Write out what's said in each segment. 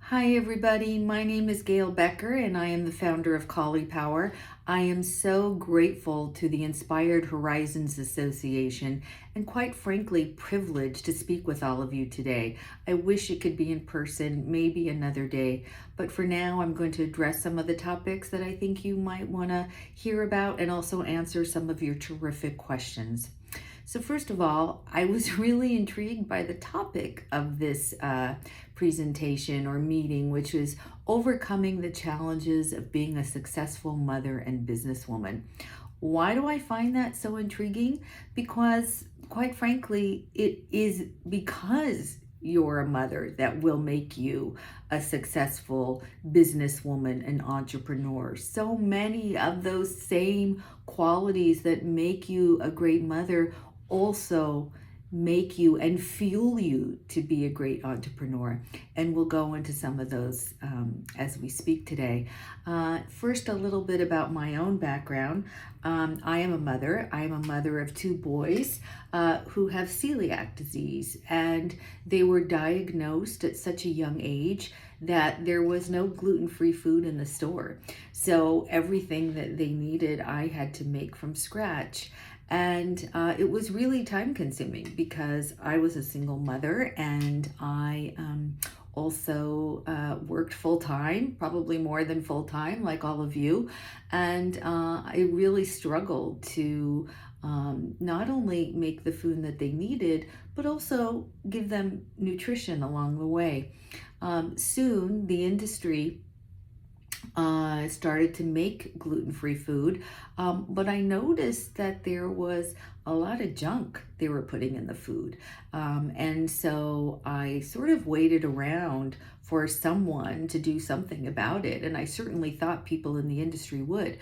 Hi, everybody. My name is Gail Becker, and I am the founder of CAULIPOWER. I am so grateful to the Inspired Horizons Association and, quite frankly, privileged to speak with all of you today. I wish it could be in person, maybe another day, but for now, I'm going to address some of the topics that I think you might want to hear about and also answer some of your terrific questions. So first of all, I was really intrigued by the topic of this presentation or meeting, which was overcoming the challenges of being a successful mother and businesswoman. Why do I find that so intriguing? Because, quite frankly, it is because you're a mother that will make you a successful businesswoman and entrepreneur. So many of those same qualities that make you a great mother also make you and fuel you to be a great entrepreneur. And we'll go into some of those as we speak today. First, a little bit about my own background. I am a mother. I am a mother of two boys who have celiac disease, and they were diagnosed at such a young age that there was no gluten-free food in the store. So everything that they needed, I had to make from scratch. And it was really time consuming because I was a single mother, and I also worked full time, probably more than full time, like all of you. And I really struggled to not only make the food that they needed, but also give them nutrition along the way. Soon, the industry started to make gluten-free food, but I noticed that there was a lot of junk they were putting in the food. And so I sort of waited around for someone to do something about it, and I certainly thought people in the industry would.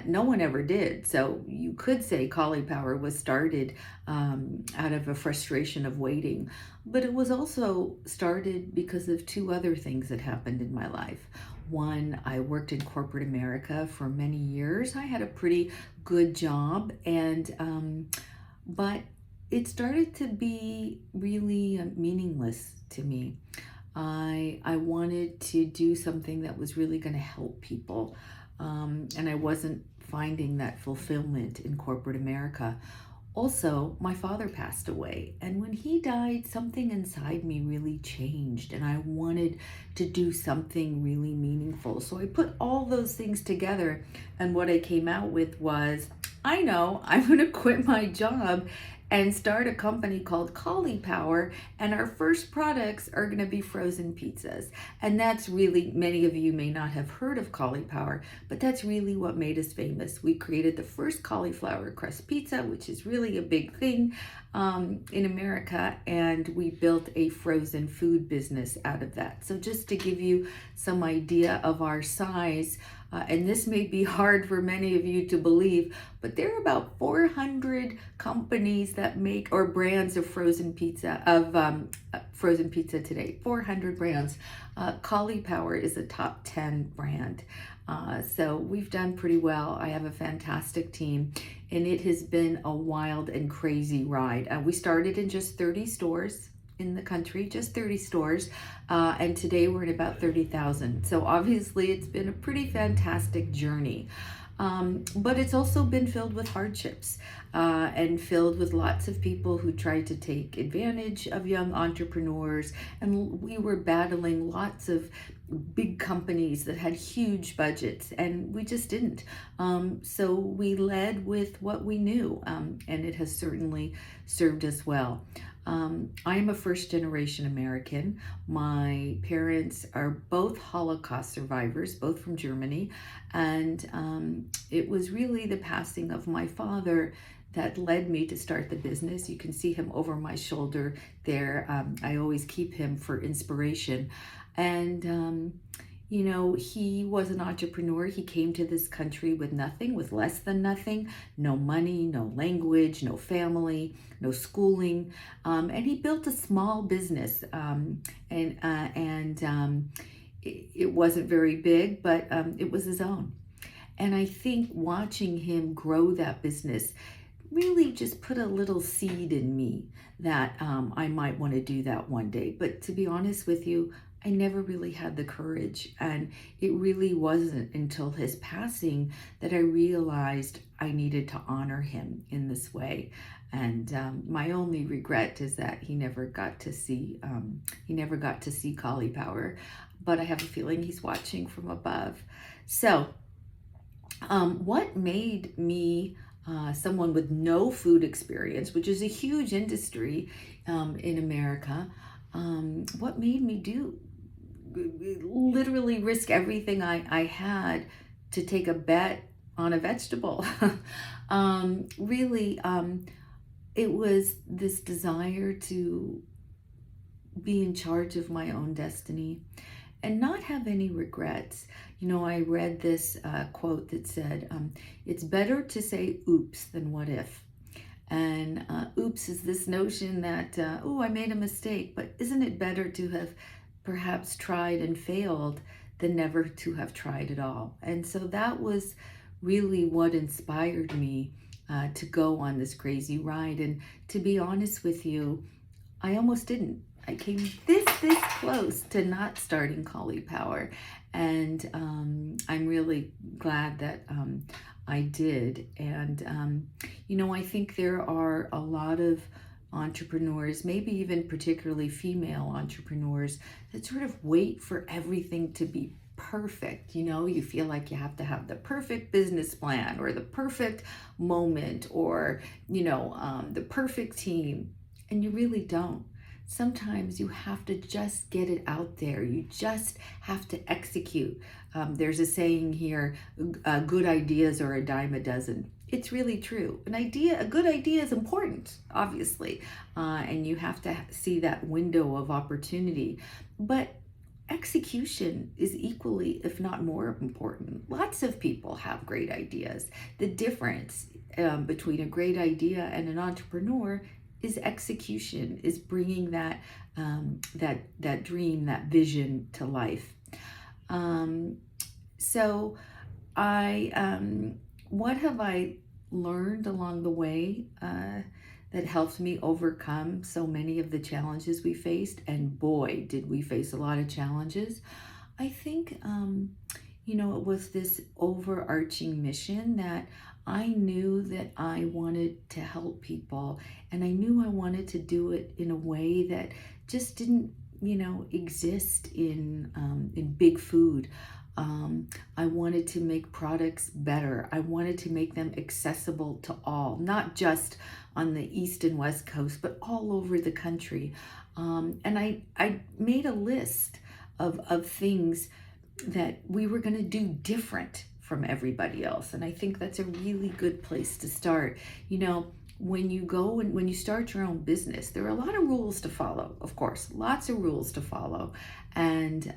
No one ever did. So you could say CAULIPOWER was started out of a frustration of waiting, but it was also started because of two other things that happened in my life. One, I worked in corporate America for many years. I had a pretty good job, and but it started to be really meaningless to me. I wanted to do something that was really going to help people, and I wasn't finding that fulfillment in corporate America. Also, my father passed away, and when he died, something inside me really changed, and I wanted to do something really meaningful. So I put all those things together, and what I came out with was, I know, I'm going to quit my job and start a company called CAULIPOWER, and our first products are going to be frozen pizzas. And that's really, many of you may not have heard of CAULIPOWER, but that's really what made us famous. We created the first cauliflower crust pizza, which is really a big thing in America, and we built a frozen food business out of that. So just to give you some idea of our size, and this may be hard for many of you to believe, but there are about 400 companies that make, or brands of frozen pizza today. 400 brands. CAULIPOWER is a top 10 brand. So we've done pretty well. I have a fantastic team, and it has been a wild and crazy ride. We started in just 30 stores in the country, just 30 stores, and today we're in about 30,000. So obviously it's been a pretty fantastic journey. But it's also been filled with hardships and filled with lots of people who tried to take advantage of young entrepreneurs. And we were battling lots of big companies that had huge budgets, and we just didn't. So we led with what we knew, and it has certainly served us well. I am a first generation American. My parents are both Holocaust survivors, both from Germany. And it was really the passing of my father that led me to start the business. You can see him over my shoulder there. I always keep him for inspiration. And you know, he was an entrepreneur. He came to this country with nothing, with less than nothing, no money, no language, no family, no schooling. And he built a small business. It wasn't very big, but it was his own. And I think watching him grow that business, really just put a little seed in me that I might want to do that one day. But to be honest with you, I never really had the courage. And it really wasn't until his passing that I realized I needed to honor him in this way. And my only regret is that he never got to see Caulipowere, but I have a feeling he's watching from above. So what made me someone with no food experience, which is a huge industry in America, what made me do literally risk everything I had to take a bet on a vegetable? Really, it was this desire to be in charge of my own destiny and not have any regrets. You know, I read this quote that said, it's better to say oops than what if. And oops is this notion that, oh, I made a mistake, but isn't it better to have perhaps tried and failed than never to have tried at all? And so that was really what inspired me to go on this crazy ride. And to be honest with you, I almost didn't. I came this close to not starting Caulipowere, and I'm really glad that I did. And you know, I think there are a lot of entrepreneurs, maybe even particularly female entrepreneurs, that sort of wait for everything to be perfect. You know, you feel like you have to have the perfect business plan or the perfect moment or, you know, the perfect team, and you really don't. Sometimes you have to just get it out there. You just have to execute. There's a saying here, good ideas are a dime a dozen. It's really true. A good idea is important, obviously, and you have to see that window of opportunity. But execution is equally, if not more important. Lots of people have great ideas. The difference between a great idea and an entrepreneur is execution, is bringing that that dream, that vision to life. So what have I learned along the way that helped me overcome so many of the challenges we faced? And boy, did we face a lot of challenges. I think, you know, it was this overarching mission that I knew that I wanted to help people, and I knew I wanted to do it in a way that just didn't, you know, exist in big food. I wanted to make products better. I wanted to make them accessible to all, not just on the East and West Coast, but all over the country. And I made a list of things that we were going to do different from everybody else. And I think that's a really good place to start. You know, when you go and when you start your own business, there are a lot of rules to follow, of course, lots of rules to follow. And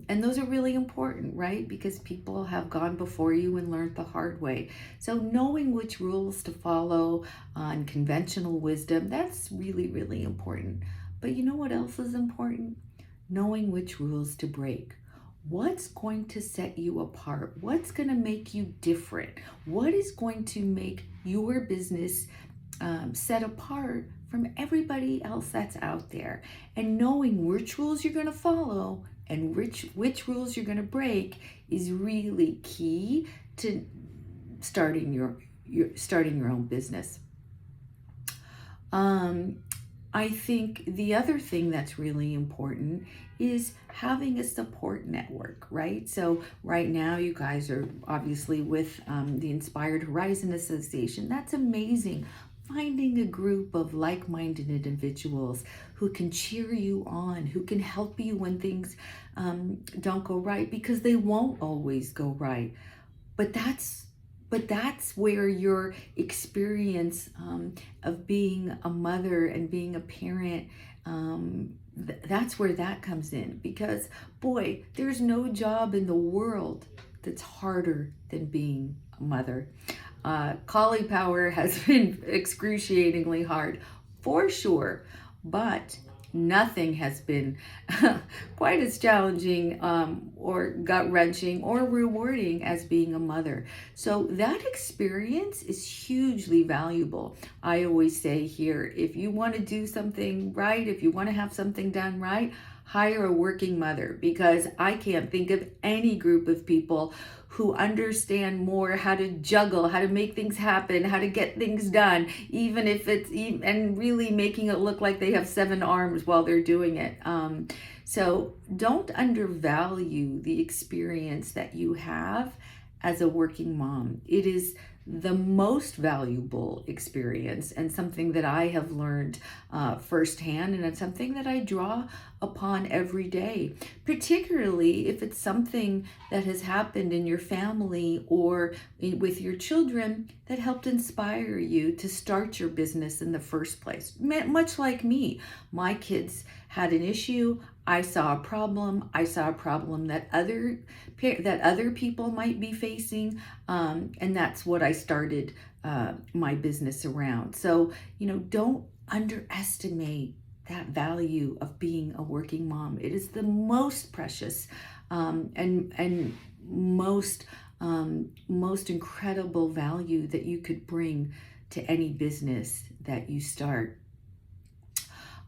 those are really important, right? Because people have gone before you and learned the hard way. So knowing which rules to follow and conventional wisdom, that's really, really important. But you know what else is important? Knowing which rules to break. What's going to set you apart? What's going to make you different? What is going to make your business set apart from everybody else that's out there? And knowing which rules you're going to follow and which rules you're going to break is really key to starting your own business. I think the other thing that's really important is having a support network, right? So right now you guys are obviously with the Inspired Horizon Association. That's amazing. Finding a group of like-minded individuals who can cheer you on, who can help you when things don't go right, because they won't always go right. But that's where your experience of being a mother and being a parent, that's where that comes in. Because boy, there's no job in the world that's harder than being a mother. Caulipowere has been excruciatingly hard, for sure, but Nothing has been quite as challenging or gut-wrenching or rewarding as being a mother. So that experience is hugely valuable. I always say here, if you want to do something right, if you want to have something done right, hire a working mother, because I can't think of any group of people who understand more how to juggle, how to make things happen, how to get things done, even if it's and really making it look like they have 7 arms while they're doing it. So don't undervalue the experience that you have as a working mom. It is the most valuable experience, and something that I have learned firsthand, and it's something that I draw upon every day, particularly if it's something that has happened in your family or with your children that helped inspire you to start your business in the first place. Much like me, my kids had an issue. I saw a problem. I saw a problem that other people might be facing, and that's what I started my business around. So, don't underestimate that value of being a working mom. It is the most precious and most incredible value that you could bring to any business that you start.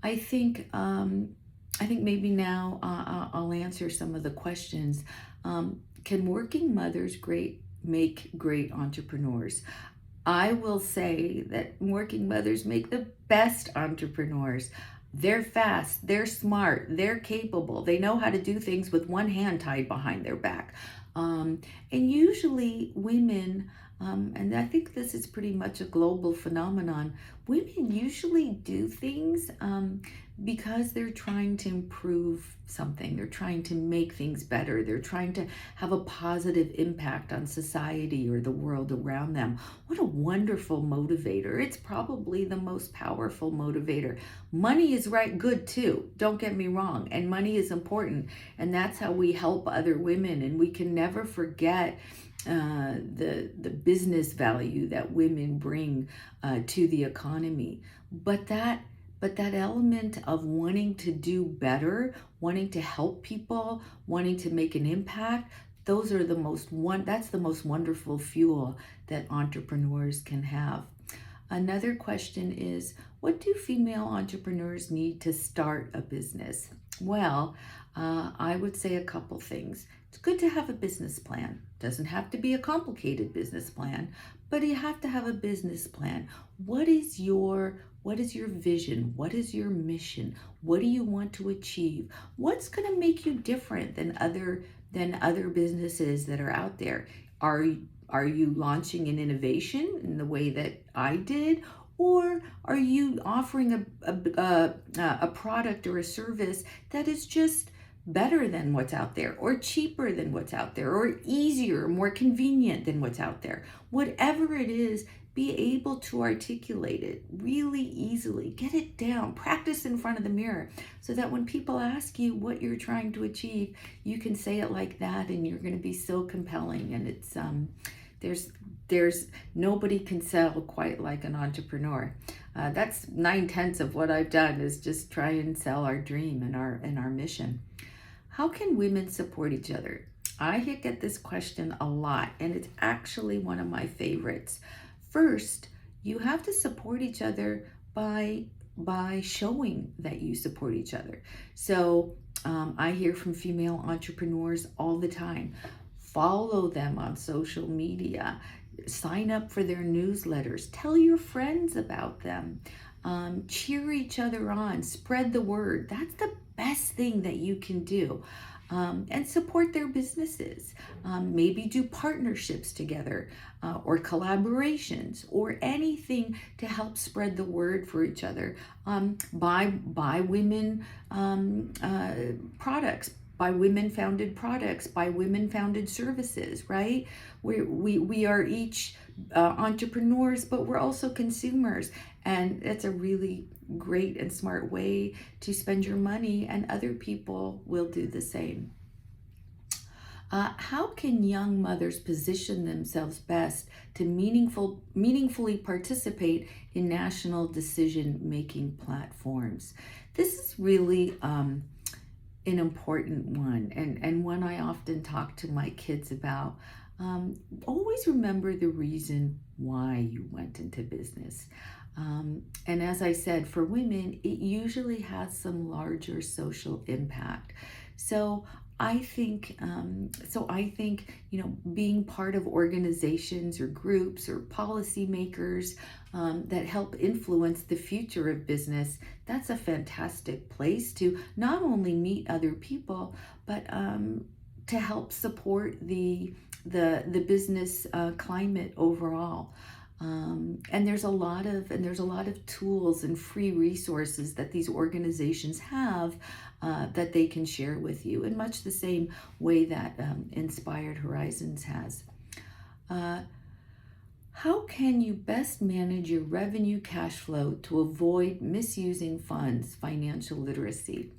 I think maybe now I'll answer some of the questions. Can working mothers make great entrepreneurs? I will say that working mothers make the best entrepreneurs. They're fast, they're smart, they're capable. They know how to do things with one hand tied behind their back. And usually women, and I think this is pretty much a global phenomenon, women usually do things because they're trying to improve something. They're trying to make things better. They're trying to have a positive impact on society or the world around them. What a wonderful motivator. It's probably the most powerful motivator. Money is good too, don't get me wrong, and money is important, and that's how we help other women, and we can never forget the business value that women bring to the economy. But that element of wanting to do better, wanting to help people, wanting to make an impact, that's the most wonderful fuel that entrepreneurs can have. Another question is, what do female entrepreneurs need to start a business? Well, I would say a couple things. It's good to have a business plan. Doesn't have to be a complicated business plan, but you have to have a business plan. What is your vision? What is your mission? What do you want to achieve? What's going to make you different than other businesses that are out there? Are you launching an innovation in the way that I did? Or are you offering a product or a service that is just better than what's out there, or cheaper than what's out there, or easier, more convenient than what's out there? Whatever it is, be able to articulate it really easily. Get it down. Practice in front of the mirror so that when people ask you what you're trying to achieve, you can say it like that, and you're going to be so compelling. And it's there's nobody can sell quite like an entrepreneur. That's 9/10 of what I've done, is just try and sell our dream and our mission. How can women support each other? I get this question a lot, and it's actually one of my favorites. First, you have to support each other by showing that you support each other. So I hear from female entrepreneurs all the time. Follow them on social media. Sign up for their newsletters. Tell your friends about them. Cheer each other on. Spread the word. That's the best thing that you can do. And support their businesses. Maybe do partnerships together, or collaborations, or anything to help spread the word for each other. Buy women products. By women-founded products, by women-founded services, right? We are each entrepreneurs, but we're also consumers, and it's a really great and smart way to spend your money, and other people will do the same. How can young mothers position themselves best to meaningfully participate in national decision-making platforms? This is really an important one, and one I often talk to my kids about. Always remember the reason why you went into business. And as I said, for women, it usually has some larger social impact. So I think, being part of organizations or groups or policymakers that help influence the future of business, that's a fantastic place to not only meet other people, but to help support the business climate overall. And there's a lot of tools and free resources that these organizations have that they can share with you, in much the same way that Inspired Horizons has. How can you best manage your revenue cash flow to avoid misusing funds? Financial literacy.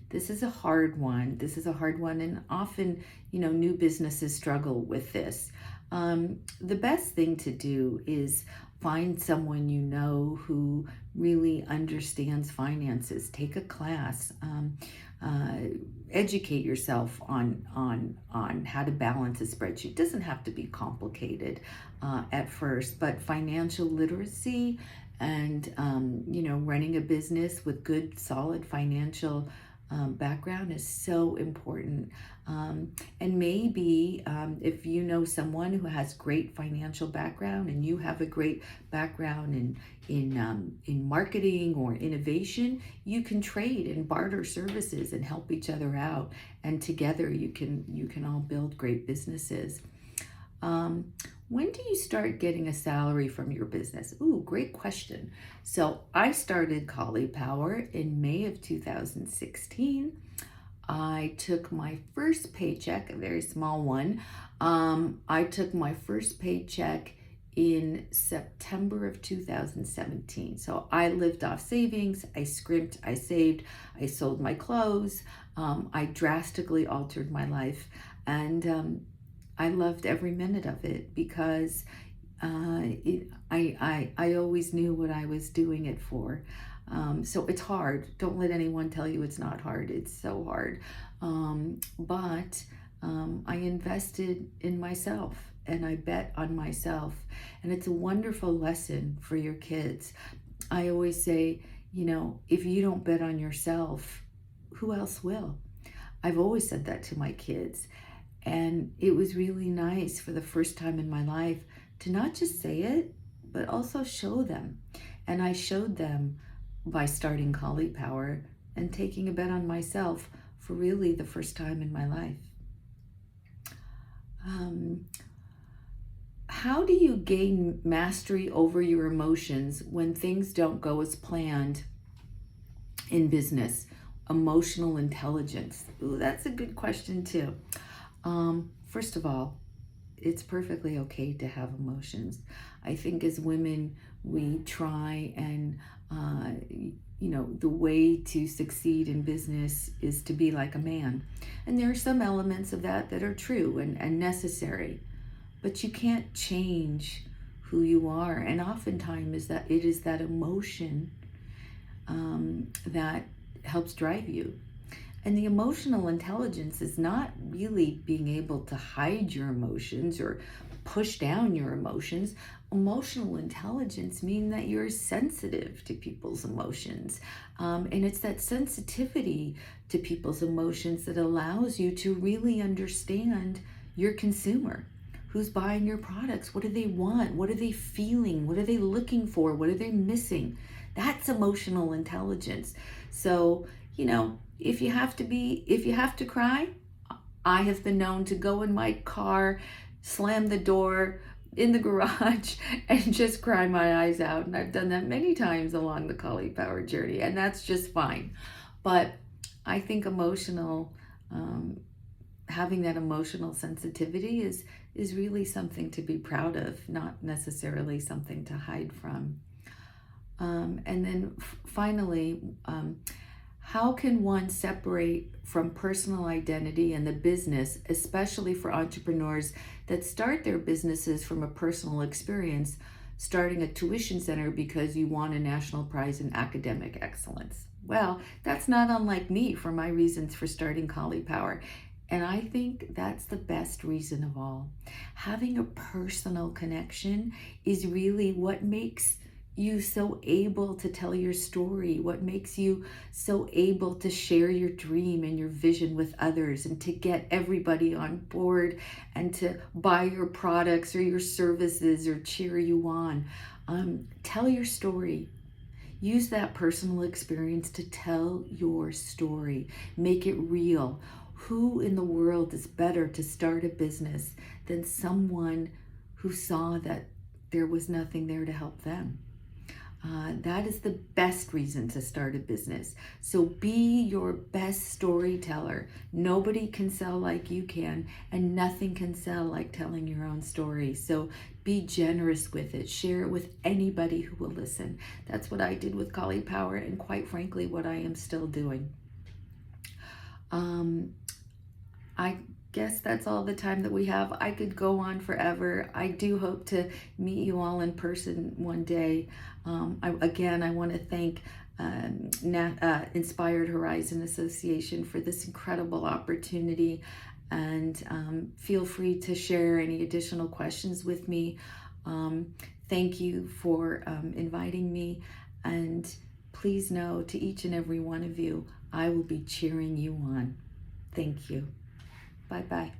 This is a hard one. And often, new businesses struggle with this. The best thing to do is find someone who really understands finances. Take a class. Educate yourself on how to balance a spreadsheet. It doesn't have to be complicated at first, but financial literacy and running a business with good, solid financial background is so important. And maybe if you know someone who has great financial background and you have a great background in marketing or innovation, you can trade and barter services and help each other out. And together you can all build great businesses. When do you start getting a salary from your business? Ooh, great question. So I started CAULIPOWER in May of 2016. I took my first paycheck, a very small one. I took my first paycheck in September of 2017. So I lived off savings, I scrimped, I saved, I sold my clothes. I drastically altered my life, and I loved every minute of it because I always knew what I was doing it for. So it's hard. Don't let anyone tell you it's not hard. It's so hard. But I invested in myself and I bet on myself. And it's a wonderful lesson for your kids. I always say, if you don't bet on yourself, who else will? I've always said that to my kids. And it was really nice for the first time in my life to not just say it, but also show them. And I showed them by starting CAULIPOWER and taking a bet on myself for really the first time in my life. How do you gain mastery over your emotions when things don't go as planned in business? Emotional intelligence. Ooh, that's a good question too. First of all, it's perfectly okay to have emotions. I think as women, we try and, the way to succeed in business is to be like a man. And there are some elements of that that are true and necessary, but you can't change who you are. And oftentimes it is that emotion that helps drive you. And the emotional intelligence is not really being able to hide your emotions or push down your emotions. Emotional intelligence means that you're sensitive to people's emotions. And it's that sensitivity to people's emotions that allows you to really understand your consumer. Who's buying your products? What do they want? What are they feeling? What are they looking for? What are they missing? That's emotional intelligence. So, if you have to cry, I have been known to go in my car, slam the door in the garage and just cry my eyes out. And I've done that many times along the CAULIPOWER journey, and that's just fine. But I think having that emotional sensitivity is really something to be proud of, not necessarily something to hide from. And then finally, how can one separate from personal identity and the business, especially for entrepreneurs that start their businesses from a personal experience, starting a tuition center because you won a national prize in academic excellence? Well, that's not unlike me for my reasons for starting CAULIPOWER. And I think that's the best reason of all. Having a personal connection is really what makes you so able to tell your story, what makes you so able to share your dream and your vision with others and to get everybody on board and to buy your products or your services or cheer you on. Tell your story. Use that personal experience to tell your story. Make it real. Who in the world is better to start a business than someone who saw that there was nothing there to help them? That is the best reason to start a business. So be your best storyteller. Nobody can sell like you can, and nothing can sell like telling your own story. So be generous with it. Share it with anybody who will listen. That's what I did with CAULIPOWER, and quite frankly, what I am still doing. I guess that's all the time that we have. I could go on forever. I do hope to meet you all in person one day. I want to thank Inspired Horizon Association for this incredible opportunity. And feel free to share any additional questions with me. Thank you for inviting me. And please know, to each and every one of you, I will be cheering you on. Thank you. Bye-bye.